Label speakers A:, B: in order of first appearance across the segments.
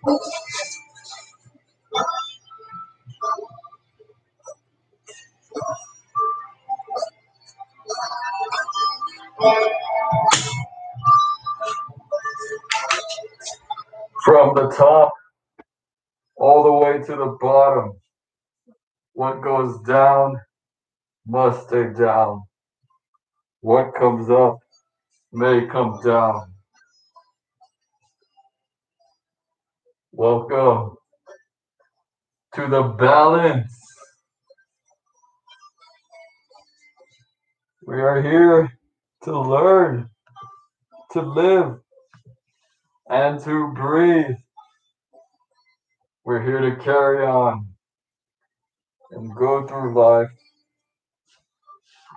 A: From the top all the way to the bottom, what goes down must stay down. What comes up may come down. Welcome to the balance. We are here to learn, to live, and to breathe. We're here to carry on and go through life.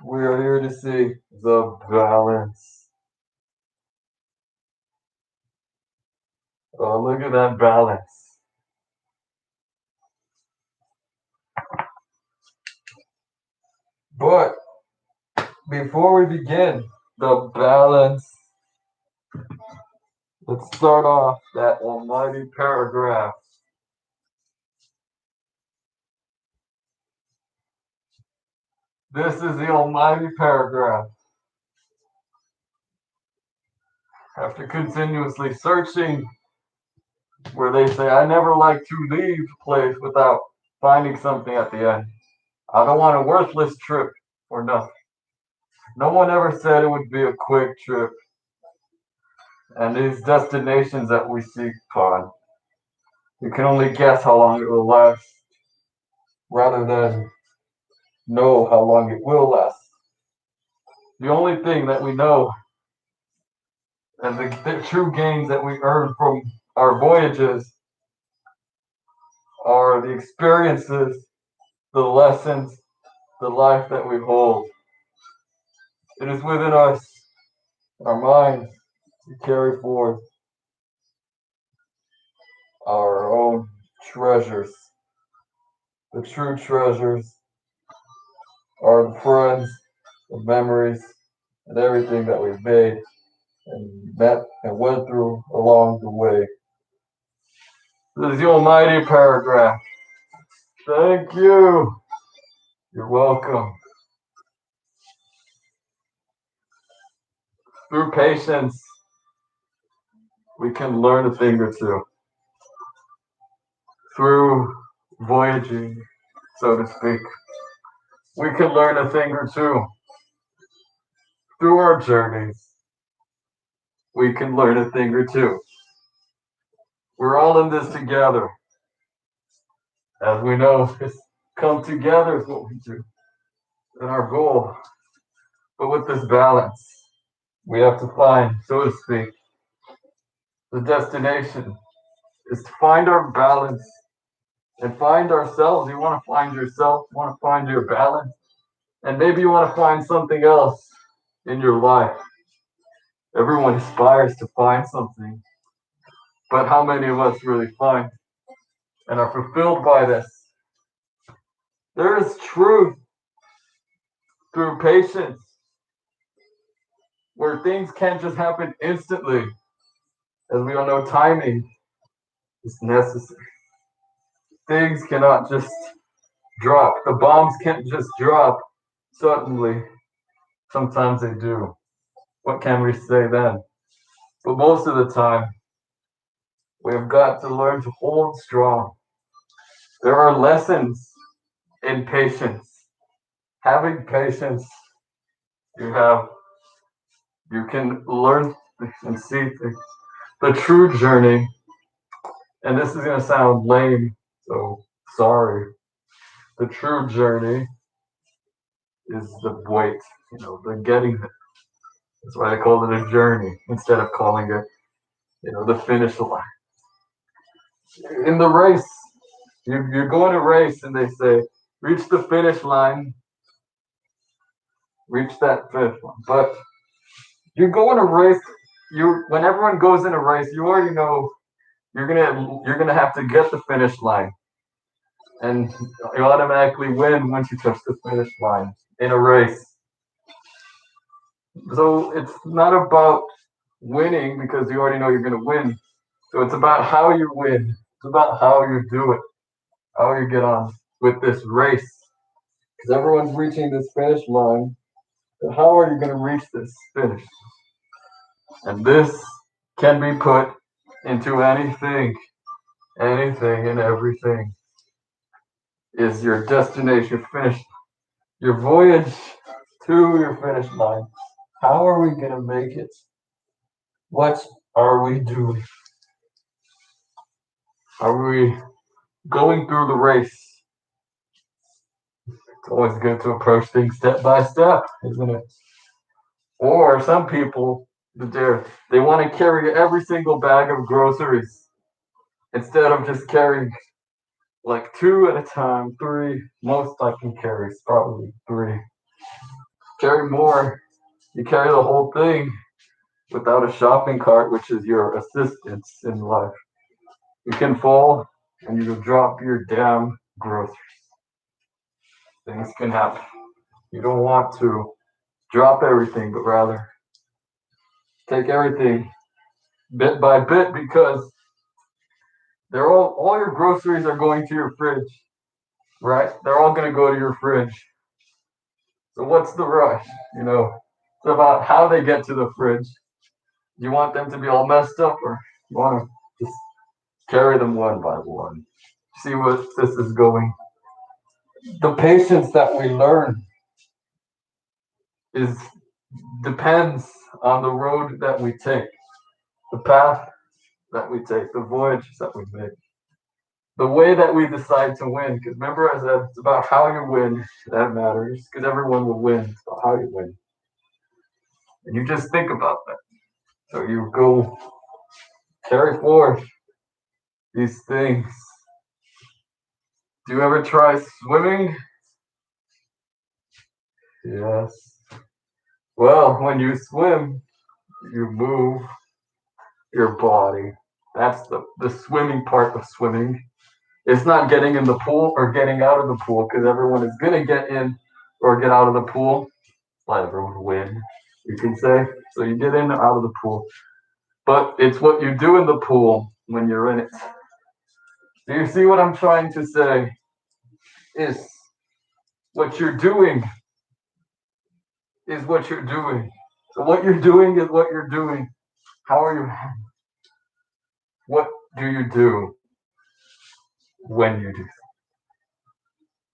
A: We are here to see the balance. Oh, look at that balance. But before we begin the balance, let's start off that almighty paragraph. This is the almighty paragraph. After continuously searching, where they say, I never like to leave a place without finding something at the end. I don't want a worthless trip or nothing. No one ever said it would be a quick trip. And these destinations that we seek upon, you can only guess how long it will last rather than know how long it will last. The only thing that we know and the true gains that we earn from our voyages are the experiences, the lessons, the life that we hold. It is within us, our minds, to carry forth our own treasures. The true treasures are the friends, the memories, and everything that we've made and met and went through along the way. This is the almighty paragraph. Thank you. You're welcome. Through patience, we can learn a thing or two. Through voyaging, so to speak, we can learn a thing or two. Through our journeys, we can learn a thing or two. We're all in this together. As we know, it's come together is what we do. And our goal. But with this balance, we have to find, so to speak, the destination is to find our balance and find ourselves. You want to find yourself, you want to find your balance, and maybe you want to find something else in your life. Everyone aspires to find something, but how many of us really find and are fulfilled by this? There is truth through patience, where things can't just happen instantly. As we all know, timing is necessary. Things cannot just drop. The bombs can't just drop suddenly. Sometimes they do. What can we say then? But most of the time, we have got to learn to hold strong. There are lessons in patience. Having patience, you have, you can learn and see the true journey. And this is going to sound lame, so sorry. The true journey is the wait, the getting there. That's why I call it a journey instead of calling it, the finish line. In the race, you go in a race and they say, reach the finish line, reach that finish line. But you go in a race, when everyone goes in a race, you already know you're gonna have to get the finish line. And you automatically win once you touch the finish line in a race. So it's not about winning because you already know you're gonna win. So it's about how you win. It's about how you do it, how you get on with this race. Because everyone's reaching this finish line. But how are you going to reach this finish? And this can be put into anything and everything is your destination finish, your voyage to your finish line. How are we going to make it? What are we doing? Are we going through the race? It's always good to approach things step by step, isn't it? Or some people, they want to carry every single bag of groceries instead of just carrying like two at a time, three. Most I can carry is probably three. Carry more. You carry the whole thing without a shopping cart, which is your assistance in life. You can fall and you drop your damn groceries. Things can happen. You don't want to drop everything, but rather take everything bit by bit because they're all your groceries are going to your fridge, right? They're all gonna go to your fridge. So what's the rush? It's about how they get to the fridge. Do you want them to be all messed up, or you want to just carry them one by one? See what this is going. The patience that we learn is depends on the road that we take, the path that we take, the voyage that we make, the way that we decide to win. Because remember, I said it's about how you win that matters. Because everyone will win. It's about how you win, and you just think about that. So you go carry forth these things. Do you ever try swimming? Yes. Well, when you swim, you move your body. That's the swimming part of swimming. It's not getting in the pool or getting out of the pool because everyone is going to get in or get out of the pool. Let everyone win, you can say. So you get in or out of the pool. But it's what you do in the pool when you're in it. Do you see what I'm trying to say? Is what you're doing is what you're doing. So what you're doing is what you're doing. How are you? What do you do when you do?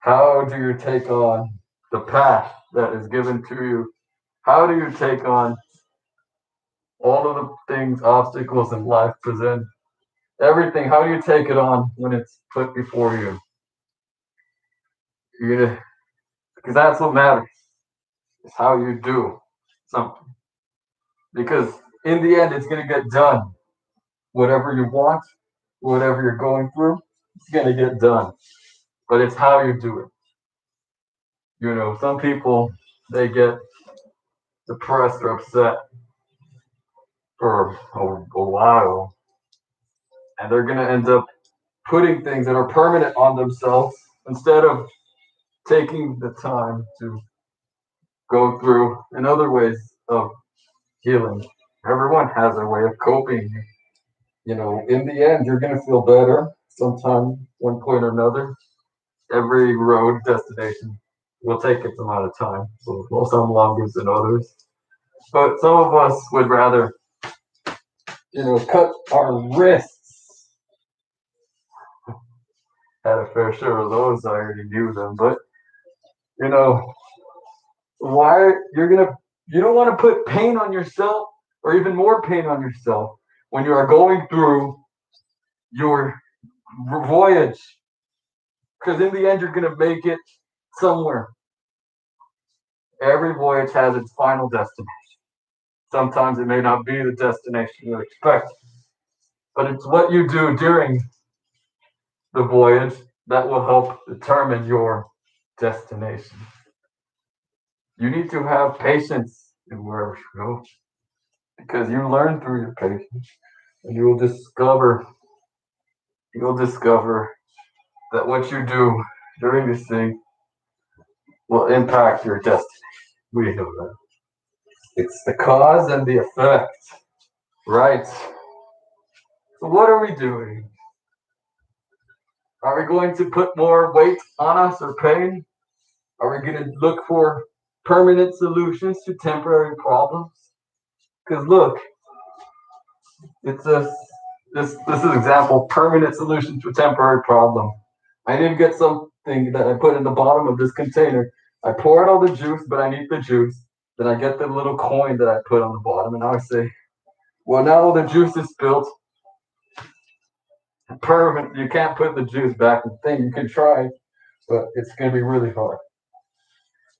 A: How do you take on the path that is given to you? How do you take on all of the things, obstacles in life present? Everything. How do you take it on when it's put before you? Because that's what matters. Is how you do something. Because in the end, it's going to get done. Whatever you want, whatever you're going through, it's going to get done. But it's how you do it. Some people, they get depressed or upset for a while, and they're going to end up putting things that are permanent on themselves instead of taking the time to go through in other ways of healing. Everyone has a way of coping. In the end, you're going to feel better sometime, one point or another. Every road destination will take its amount of time. So some longer than others. But some of us would rather, cut our wrists. Had a fair share of those. I already knew them. But, you know, why you don't want to put pain on yourself or even more pain on yourself when you are going through your voyage. Because in the end, you're going to make it somewhere. Every voyage has its final destination. Sometimes it may not be the destination you expect, but it's what you do during the voyage that will help determine your destination. You need to have patience in wherever you go because you learn through your patience and you'll discover that what you do during this thing will impact your destiny. We know that. It's the cause and the effect. Right. So what are we doing? Are we going to put more weight on us or pain? Are we going to look for permanent solutions to temporary problems? Because look, it's a this is example permanent solution to a temporary problem. I need to get something that I put in the bottom of this container. I pour out all the juice, but I need the juice. Then I get the little coin that I put on the bottom, and now I say, well, now all the juice is spilled. Permanent. You can't put the juice back in the thing. You can try, but it's going to be really hard.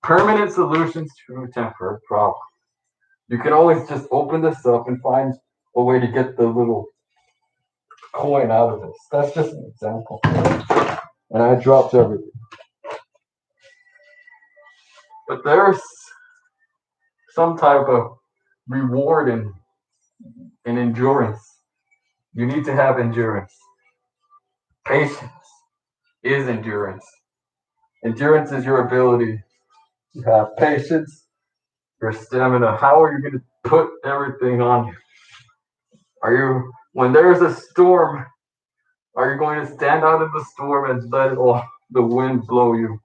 A: Permanent solutions to a temporary problem. You can always just open this up and find a way to get the little coin out of this. That's just an example. And I dropped everything. But there's some type of reward in endurance. You need to have endurance. Patience is endurance. Endurance is your ability to have patience, your stamina. How are you going to put everything on you? Are you, when there's a storm, are you going to stand out in the storm and let all the wind blow you?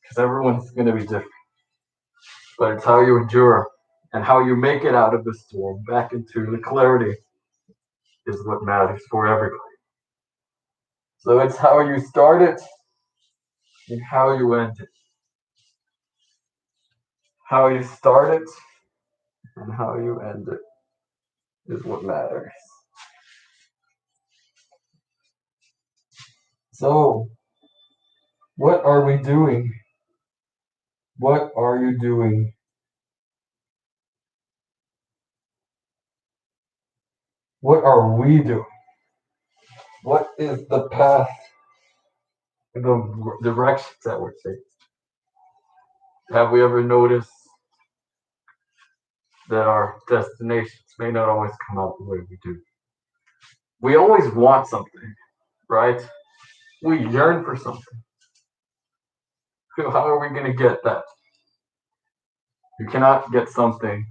A: Because everyone's going to be different. But it's how you endure and how you make it out of the storm back into the clarity is what matters for everybody. So it's how you start it and how you end it. How you start it and how you end it is what matters. So, what are we doing? What are you doing? What are we doing? What is the path, the directions that we're taking? Have we ever noticed that our destinations may not always come out the way we do? We always want something, right? We yearn for something. How are we going to get that? You cannot get something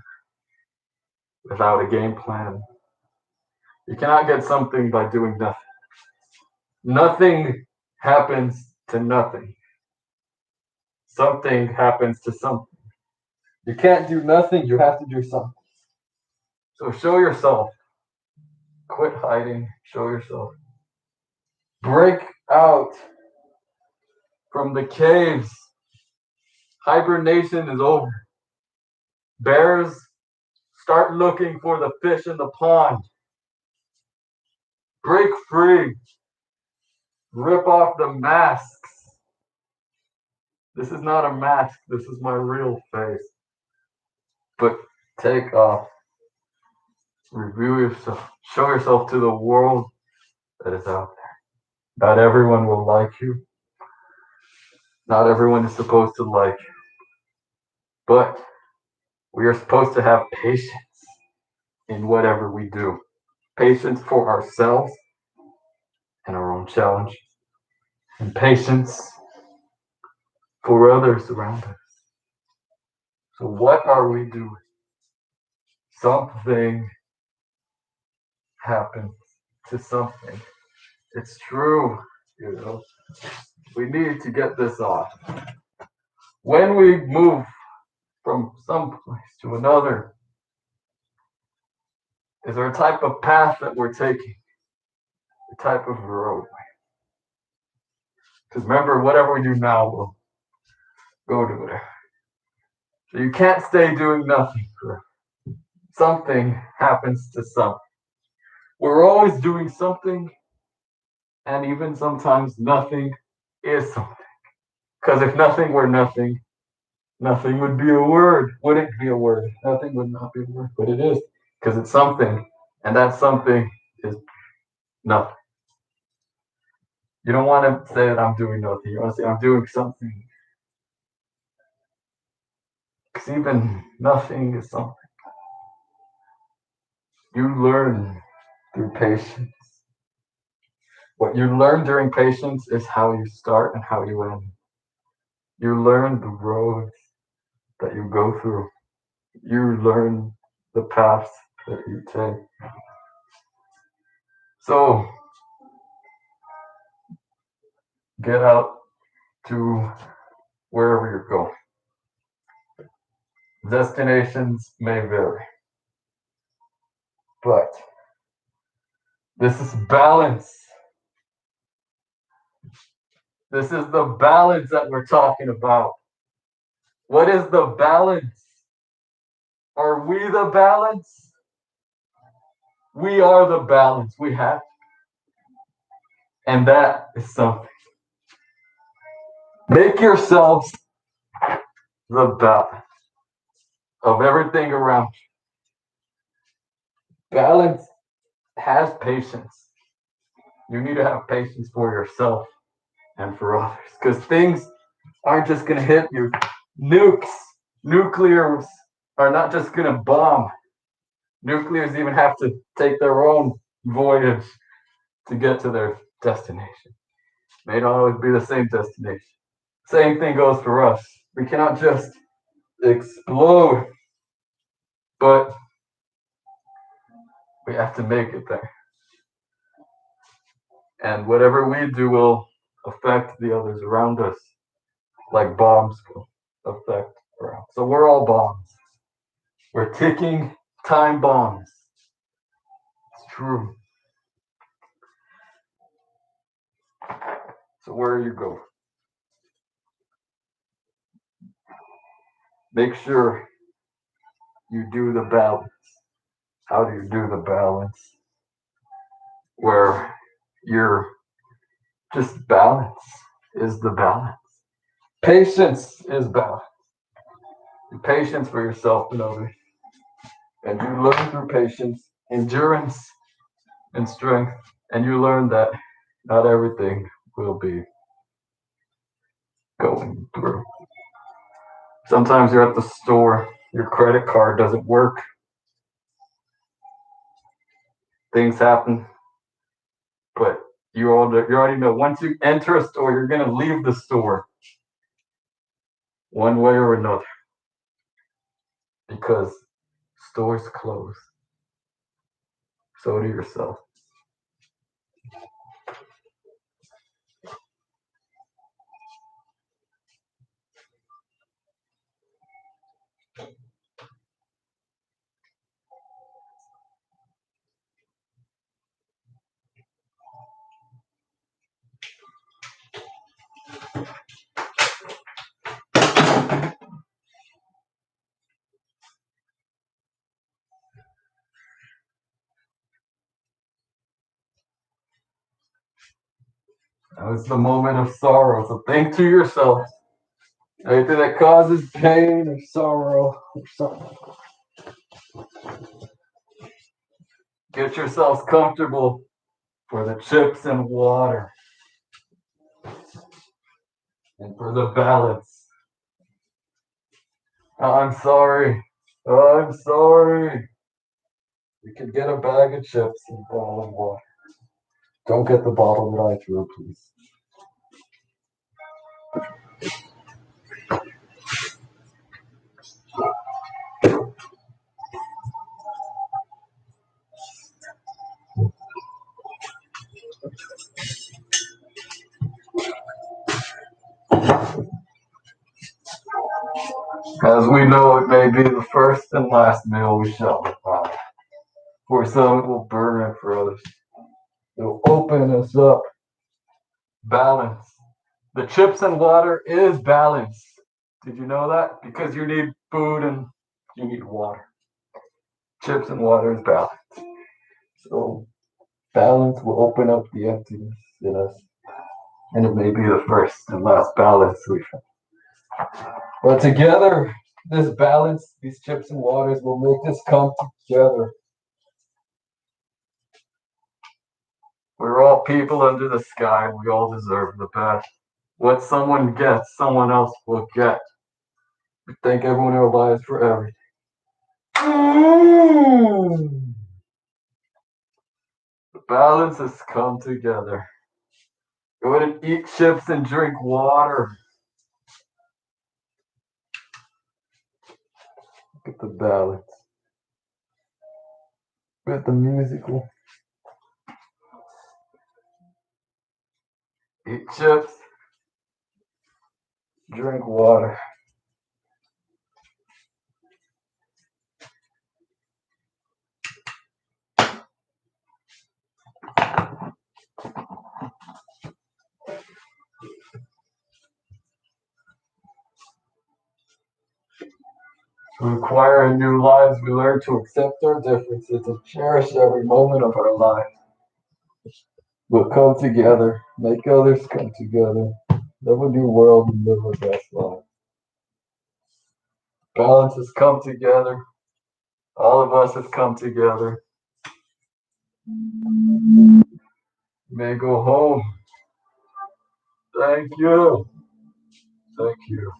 A: without a game plan. You cannot get something by doing nothing. Nothing happens to nothing. Something happens to something. You can't do nothing, you have to do something. So show yourself. Quit hiding. Show yourself. Break out from the caves. Hibernation is over. Bears, start looking for the fish in the pond. Break free. Rip off the masks. This is not a mask. This is my real face. But take off. Review yourself. Show yourself to the world that is out there. Not everyone will like you. Not everyone is supposed to like you. But we are supposed to have patience in whatever we do. Patience for ourselves and our own challenge. And patience for others around us. So what are we doing? Something happens to something. It's true, you know. We need to get this off. When we move from some place to another, is there a type of path that we're taking? A type of roadway? Because remember, whatever we do now will go to it. So you can't stay doing nothing forever. Something happens to something. We're always doing something, and even sometimes nothing is something. Because if nothing were nothing, nothing would be a word. Wouldn't be a word. Nothing would not be a word, but it is. Because it's something, and that something is nothing. You don't want to say that I'm doing nothing. You want to say I'm doing something. Because even nothing is something. You learn through patience. What you learn during patience is how you start and how you end. You learn the roads that you go through. You learn the paths that you take. So get out to wherever you're going. Destinations may vary, but this is balance. This is the balance that we're talking about. What is the balance? Are we the balance? We are the balance. We have. And that is something. Make yourselves the balance of everything around you. Balance has patience. You need to have patience for yourself and for others because things aren't just going to hit you. Nuclears are not just going to bomb. Nuclears even have to take their own voyage to get to their destination. May not always be the same destination. Same thing goes for us. We cannot just explode, but we have to make it there. And whatever we do will affect the others around us, like bombs will affect around. So we're all bombs. We're ticking time bombs. It's true. So where you go, make sure you do the balance. How do you do the balance? Where you're just balance is the balance. Patience is balance. Patience for yourself and others. And you learn through patience, endurance, and strength. And you learn that not everything will be going through. Sometimes you're at the store, your credit card doesn't work, things happen, but you already know once you enter a store, you're going to leave the store one way or another because stores close. So do yourself. Now it's the moment of sorrow, so think to yourself. Anything that causes pain or sorrow or something. Get yourselves comfortable for the chips and water and for the balance. I'm sorry. I'm sorry. You can get a bag of chips and a bottle of water. Don't get the bottle that I threw, please. As we know, it may be the first and last meal we shall have. For some, it will burn, and for others, it will open us up. Balance. The chips and water is balance. Did you know that? Because you need food and you need water. Chips and water is balance. So balance will open up the emptiness in us. And it may be the first and last balance we have. But together, this balance, these chips and waters will make this come together. We're all people under the sky. We all deserve the best. What someone gets, someone else will get. We thank everyone in our lives for everything. The balance has come together. Go ahead and eat chips and drink water. Look at the balance. Look at the musical. Eat chips. Drink water. To acquire new lives, we learn to accept our differences and cherish every moment of our life. But come together, make others come together, live a new world and live our best life. Balance has come together. All of us have come together. You may go home. Thank you. Thank you.